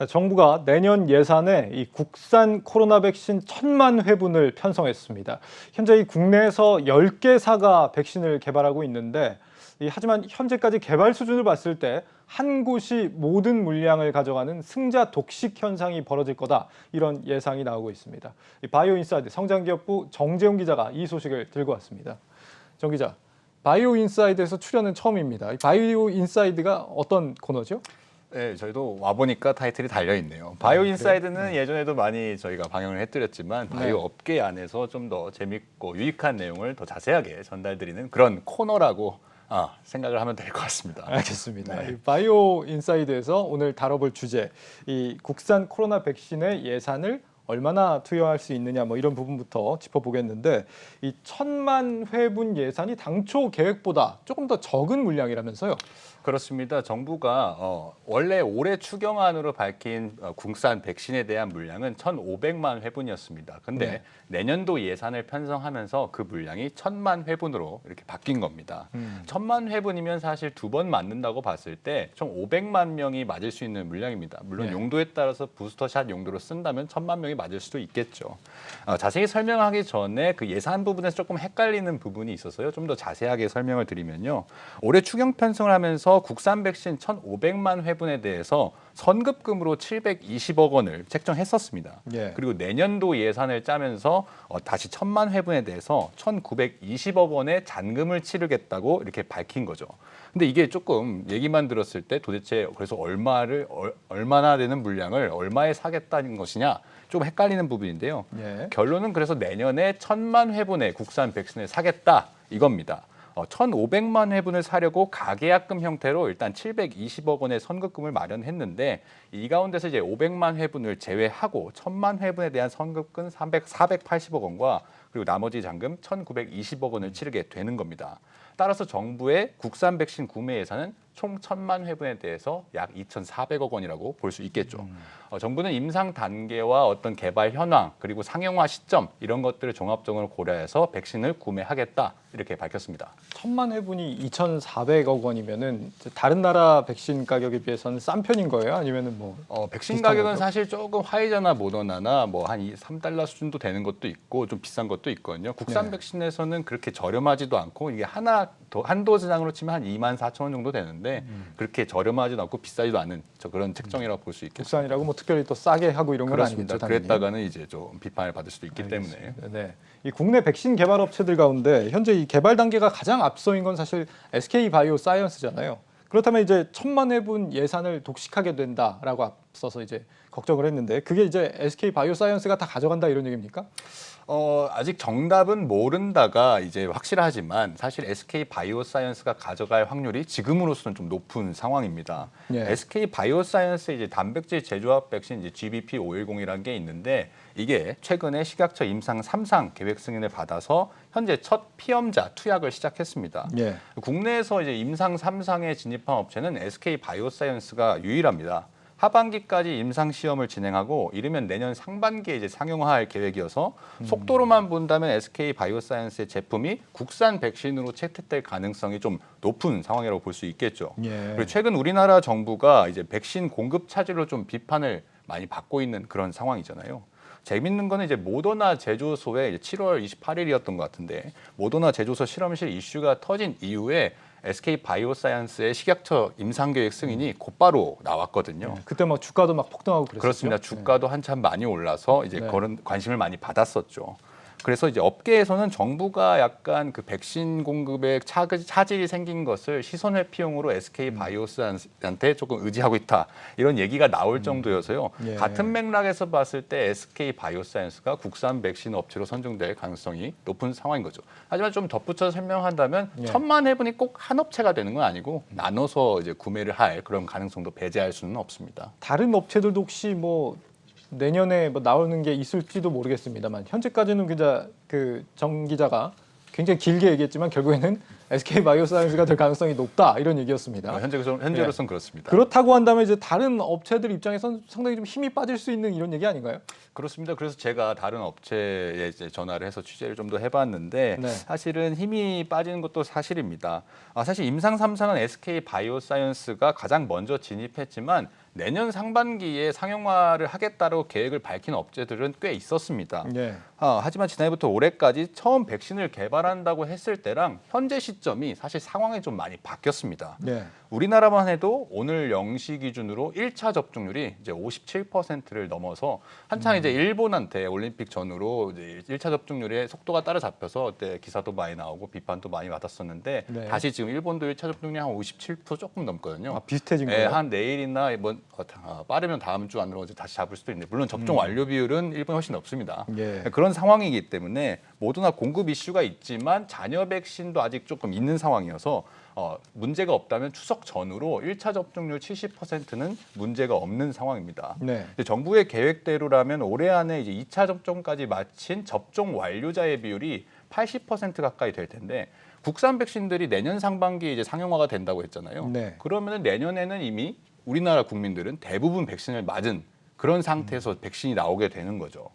정부가 내년 예산에 이 국산 코로나 백신 1,000만 회분을 편성했습니다. 현재 이 국내에서 10개사가 백신을 개발하고 있는데 하지만 현재까지 개발 수준을 봤을 때 한 곳이 모든 물량을 가져가는 승자 독식 현상이 벌어질 거다 이런 예상이 나오고 있습니다. 바이오인사이드 성장기업부 정재훈 기자가 이 소식을 들고 왔습니다. 정 기자, 바이오인사이드에서 출연은 처음입니다. 바이오인사이드가 어떤 코너죠? 네, 저희도 와보니까 타이틀이 달려있네요. 바이오인사이드는 예전에도 많이 저희가 방영을 해드렸지만 바이오 업계 안에서 좀 더 재밌고 유익한 내용을 더 자세하게 전달드리는 그런 코너라고 생각을 하면 될 것 같습니다. 알겠습니다. 네. 바이오 인사이드에서 오늘 다뤄볼 주제, 이 국산 코로나 백신의 예산을 얼마나 투여할 수 있느냐 뭐 이런 부분부터 짚어보겠는데 이 1,000만 회분 예산이 당초 계획보다 조금 더 적은 물량이라면서요? 그렇습니다. 정부가 원래 올해 추경안으로 밝힌 국산 백신에 대한 물량은 1,500만 회분이었습니다. 근데 내년도 예산을 편성하면서 그 물량이 1,000만 회분으로 이렇게 바뀐 겁니다. 1,000만 회분이면 사실 두 번 맞는다고 봤을 때 총 500만 명이 맞을 수 있는 물량입니다. 물론 용도에 따라서 부스터샷 용도로 쓴다면 1,000만 명이 맞을 수도 있겠죠. 자세히 설명하기 전에 그 예산 부분에서 조금 헷갈리는 부분이 있어서요. 좀 더 자세하게 설명을 드리면요. 올해 추경 편성을 하면서 국산 백신 1,500만 회분에 대해서 선급금으로 720억 원을 책정했었습니다. 그리고 내년도 예산을 짜면서 다시 1,000만 회분에 대해서 1,920억 원의 잔금을 치르겠다고 이렇게 밝힌 거죠. 근데 이게 조금 얘기만 들었을 때 도대체 그래서 얼마나 되는 물량을 얼마에 사겠다는 것이냐 좀 헷갈리는 부분인데요. 결론은 그래서 내년에 1,000만 회분의 국산 백신을 사겠다 이겁니다. 1,500만 회분을 사려고 가계약금 형태로 일단 720억 원의 선급금을 마련했는데 이 가운데서 이제 500만 회분을 제외하고 1,000만 회분에 대한 선급금 480억 원과 그리고 나머지 잔금 1,920억 원을 치르게 되는 겁니다. 따라서 정부의 국산 백신 구매 예산은 총 1,000만 회분에 대해서 약 2,400억 원이라고 볼 수 있겠죠. 정부는 임상 단계와 어떤 개발 현황 그리고 상용화 시점 이런 것들을 종합적으로 고려해서 백신을 구매하겠다 이렇게 밝혔습니다. 1,000만 회분이 2,400억 원이면은 다른 나라 백신 가격에 비해서는 싼 편인 거예요? 아니면은 뭐 백신 가격은 사실 조금 화이자나 모더나나 뭐 한 3달러 수준도 되는 것도 있고 좀 비싼 것도 있거든요. 국산 백신에서는 그렇게 저렴하지도 않고 이게 한 도즈당으로 치면 한 24,000원 정도 되는데 그렇게 저렴하지도 않고 비싸지도 않은 그런 책정이라고 볼 수 있겠습니다. 국산이라고 뭐 특별히 또 싸게 하고 이런 건 그렇습니다. 아니겠죠, 당연히. 그랬다가는 이제 좀 비판을 받을 수도 있기 때문에. 네. 이 국내 백신 개발 업체들 가운데 현재 이 개발 단계가 가장 앞서인 건 사실 SK 바이오사이언스잖아요. 그렇다면 이제 1,000만 회분 예산을 독식하게 된다라고 앞서서 이제 걱정을 했는데 그게 이제 SK 바이오사이언스가 다 가져간다 이런 얘기입니까? 아직 정답은 모른다가 이제 확실하지만 사실 SK 바이오사이언스가 가져갈 확률이 지금으로서는 좀 높은 상황입니다. SK 바이오사이언스의 이제 단백질 제조합 백신 이제 GBP510이라는 게 있는데 이게 최근에 식약처 임상 3상 계획 승인을 받아서 현재 첫 피험자 투약을 시작했습니다. 국내에서 이제 임상 3상에 진입한 업체는 SK 바이오사이언스가 유일합니다. 하반기까지 임상 시험을 진행하고 이르면 내년 상반기에 이제 상용화할 계획이어서 속도로만 본다면 SK 바이오사이언스의 제품이 국산 백신으로 채택될 가능성이 좀 높은 상황이라고 볼 수 있겠죠. 그리고 최근 우리나라 정부가 이제 백신 공급 차질로 좀 비판을 많이 받고 있는 그런 상황이잖아요. 재밌는 거는 이제 모더나 제조소에 이제 7월 28일이었던 것 같은데 모더나 제조소 실험실 이슈가 터진 이후에 SK 바이오사이언스의 식약처 임상계획 승인이 곧바로 나왔거든요. 그때 막 주가도 막 폭등하고 그랬었죠. 그렇습니다. 주가도 한참 많이 올라서 이제 그런 관심을 많이 받았었죠. 그래서 이제 업계에서는 정부가 약간 그 백신 공급에 차질이 생긴 것을 시선 회피용으로 SK 바이오사이언스한테 조금 의지하고 있다 이런 얘기가 나올 정도여서요. 같은 맥락에서 봤을 때 SK 바이오사이언스가 국산 백신 업체로 선정될 가능성이 높은 상황인 거죠. 하지만 좀 덧붙여 설명한다면 1,000만 회분이 꼭 한 업체가 되는 건 아니고 나눠서 이제 구매를 할 그런 가능성도 배제할 수는 없습니다. 다른 업체들도 혹시 뭐 내년에 뭐 나오는 게 있을지도 모르겠습니다만 현재까지는 그냥 정 기자가 굉장히 길게 얘기했지만 결국에는 SK 바이오사이언스가 될 가능성이 높다 이런 얘기였습니다. 현재로서는 그렇습니다. 그렇다고 한다면 이제 다른 업체들 입장에서는 상당히 좀 힘이 빠질 수 있는 이런 얘기 아닌가요? 그렇습니다. 그래서 제가 다른 업체에 이제 전화를 해서 취재를 좀 더 해봤는데 사실은 힘이 빠지는 것도 사실입니다. 사실 임상 3상은 SK 바이오사이언스가 가장 먼저 진입했지만 내년 상반기에 상용화를 하겠다고 계획을 밝힌 업체들은 꽤 있었습니다. 예. 하지만 지난해부터 올해까지 처음 백신을 개발한다고 했을 때랑 현재 시점이 사실 상황이 좀 많이 바뀌었습니다. 예. 우리나라만 해도 오늘 0시 기준으로 1차 접종률이 이제 57%를 넘어서 한창 이제 일본한테 올림픽 전후로 이제 1차 접종률의 속도가 따라잡혀서 그때 기사도 많이 나오고 비판도 많이 받았었는데 네. 다시 지금 일본도 1차 접종률이 한 57% 조금 넘거든요. 아, 비슷해진 예, 거예요? 한 내일이나 빠르면 다음 주 안으로 이제 다시 잡을 수도 있는데 물론 접종 완료 비율은 일본이 훨씬 높습니다. 예. 그런 상황이기 때문에 모두나 공급 이슈가 있지만 잔여 백신도 아직 조금 있는 상황이어서 문제가 없다면 추석 전후로 1차 접종률 70%는 문제가 없는 상황입니다. 네. 근데 정부의 계획대로라면 올해 안에 이제 2차 접종까지 마친 접종 완료자의 비율이 80% 가까이 될 텐데 국산 백신들이 내년 상반기에 이제 상용화가 된다고 했잖아요. 네. 그러면 내년에는 이미 우리나라 국민들은 대부분 백신을 맞은 그런 상태에서 백신이 나오게 되는 거죠.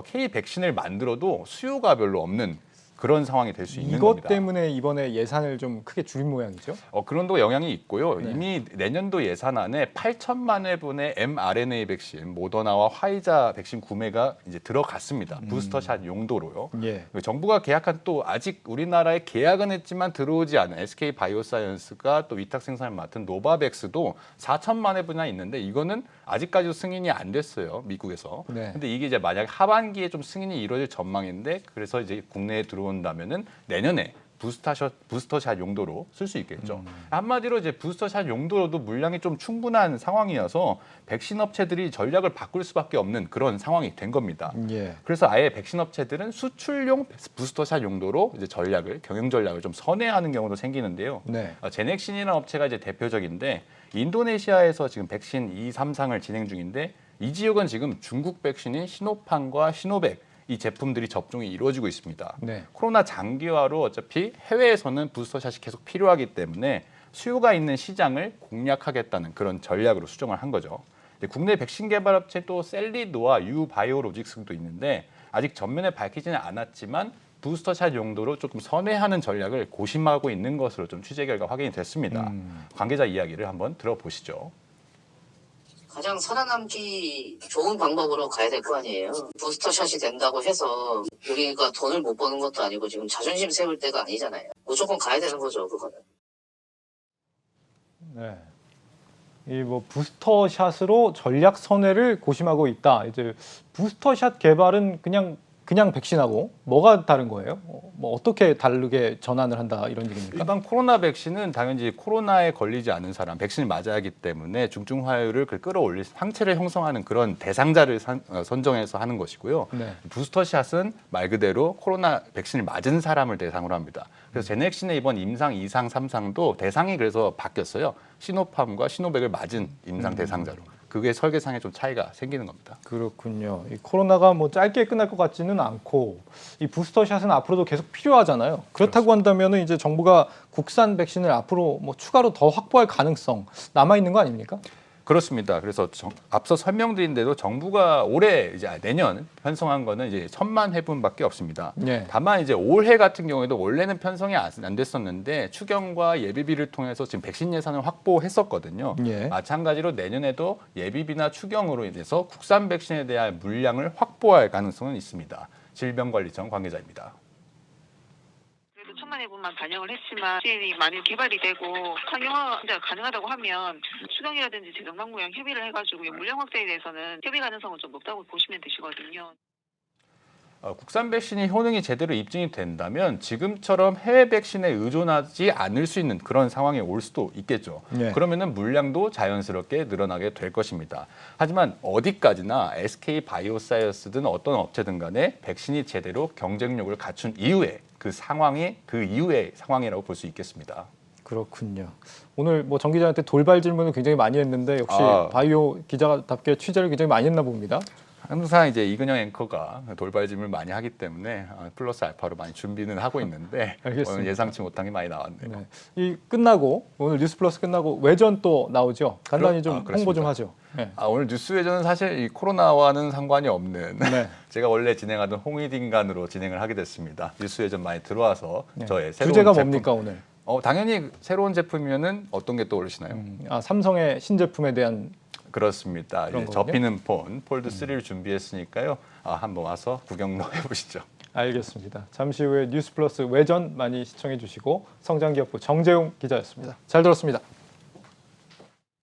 K 백신을 만들어도 수요가 별로 없는 그런 상황이 될 수 있는 이것 겁니다. 때문에 이번에 예산을 좀 크게 줄인 모양이죠? 그런 도 영향이 있고요. 네. 이미 내년도 예산안에 8천만 회분의 mRNA 백신, 모더나와 화이자 백신 구매가 이제 들어갔습니다. 부스터샷 용도로요. 예. 정부가 계약한 또 아직 우리나라에 계약은 했지만 들어오지 않은 SK 바이오사이언스가 또 위탁 생산을 맡은 노바백스도 4천만 회분이나 있는데 이거는 아직까지도 승인이 안 됐어요. 미국에서. 네. 근데 이게 이제 만약 하반기에 좀 승인이 이루어질 전망인데 그래서 이제 국내에 들어온다면은 내년에 부스터샷 용도로 쓸 수 있겠죠. 한마디로 이제 부스터샷 용도로도 물량이 좀 충분한 상황이어서 백신 업체들이 전략을 바꿀 수밖에 없는 그런 상황이 된 겁니다. 예. 그래서 아예 백신 업체들은 수출용 부스터샷 용도로 이제 경영 전략을 좀 선회하는 경우도 생기는데요. 네. 제넥신이라는 업체가 이제 대표적인데 인도네시아에서 지금 백신 2, 3상을 진행 중인데 이 지역은 지금 중국 백신인 시노팜과 시노백 이 제품들이 접종이 이루어지고 있습니다. 네. 코로나 장기화로 어차피 해외에서는 부스터샷이 계속 필요하기 때문에 수요가 있는 시장을 공략하겠다는 그런 전략으로 수정을 한 거죠. 국내 백신 개발 업체 또 셀리도와 유바이오로직스도 있는데 아직 전면에 밝히지는 않았지만 부스터샷 용도로 조금 선회하는 전략을 고심하고 있는 것으로 좀 취재 결과 확인이 됐습니다. 관계자 이야기를 한번 들어보시죠. 가장 살아남기 좋은 방법으로 가야 될 거 아니에요. 부스터샷이 된다고 해서 우리가 돈을 못 버는 것도 아니고 지금 자존심 세울 때가 아니잖아요. 무조건 가야 되는 거죠, 그거는. 네. 이 뭐 부스터샷으로 전략 선회를 고심하고 있다. 이제 부스터샷 개발은 그냥 백신하고 뭐가 다른 거예요? 뭐 어떻게 다르게 전환을 한다 이런 얘기입니까? 일반 코로나 백신은 당연히 코로나에 걸리지 않은 사람, 백신을 맞아야 하기 때문에 중증 화율을 끌어올릴 항체를 형성하는 그런 대상자를 선정해서 하는 것이고요. 네. 부스터샷은 말 그대로 코로나 백신을 맞은 사람을 대상으로 합니다. 그래서 제넥신의 이번 임상 2상, 3상도 대상이 그래서 바뀌었어요. 시노팜과 시노백을 맞은 임상 대상자로. 그게 설계상에 좀 차이가 생기는 겁니다. 그렇군요. 이 코로나가 뭐 짧게 끝날 것 같지는 않고 이 부스터샷은 앞으로도 계속 필요하잖아요. 그렇다고 한다면은 이제 정부가 국산 백신을 앞으로 뭐 추가로 더 확보할 가능성 남아 있는 거 아닙니까? 그렇습니다. 그래서 앞서 설명드린 대로 정부가 올해 이제 내년 편성한 거는 이제 1,000만 회분밖에 없습니다. 네. 다만 이제 올해 같은 경우에도 원래는 편성이 안 됐었는데 추경과 예비비를 통해서 지금 백신 예산을 확보했었거든요. 예. 마찬가지로 내년에도 예비비나 추경으로 인해서 국산 백신에 대한 물량을 확보할 가능성은 있습니다. 질병관리청 관계자입니다. 1,000만 회분만 반영을 했지만 백신이 많이 개발이 되고 상용화가 가능하다고 하면 수경이라든지 제정당국이랑 협의를 해가지고 물량 확대에 대해서는 협의 가능성은 좀 높다고 보시면 되시거든요. 국산 백신이 효능이 제대로 입증이 된다면 지금처럼 해외 백신에 의존하지 않을 수 있는 그런 상황이 올 수도 있겠죠. 네. 그러면은 물량도 자연스럽게 늘어나게 될 것입니다. 하지만 어디까지나 SK 바이오사이언스든 어떤 업체든 간에 백신이 제대로 경쟁력을 갖춘 이후에 그 이후의 상황이라고 볼 수 있겠습니다. 그렇군요. 오늘 뭐 정 기자한테 돌발 질문을 굉장히 많이 했는데 역시 바이오 기자답게 취재를 굉장히 많이 했나 봅니다. 항상 이제 이근영 앵커가 돌발 질문을 많이 하기 때문에 플러스 알파로 많이 준비는 하고 있는데 알겠습니다. 오늘 예상치 못한 게 많이 나왔네요. 네. 이 끝나고 오늘 뉴스 플러스 끝나고 외전 또 나오죠. 간단히 좀 그렇습니다. 홍보 좀 하죠. 네. 오늘 뉴스 외전은 사실 이 코로나와는 상관이 없는 네. 제가 원래 진행하던 홍익인간으로 진행을 하게 됐습니다. 뉴스 외전 많이 들어와서 네. 저의 새로운 주제가 제품, 뭡니까 오늘? 당연히 새로운 제품이면은 어떤 게 떠오르시나요? 삼성의 신제품에 대한 그렇습니다. 그런 이제 거군요. 접히는 폰 폴드 3를 준비했으니까요. 한번 와서 구경도 해보시죠. 알겠습니다. 잠시 후에 뉴스플러스 외전 많이 시청해 주시고 성장기업부 정재웅 기자였습니다. 잘 들었습니다.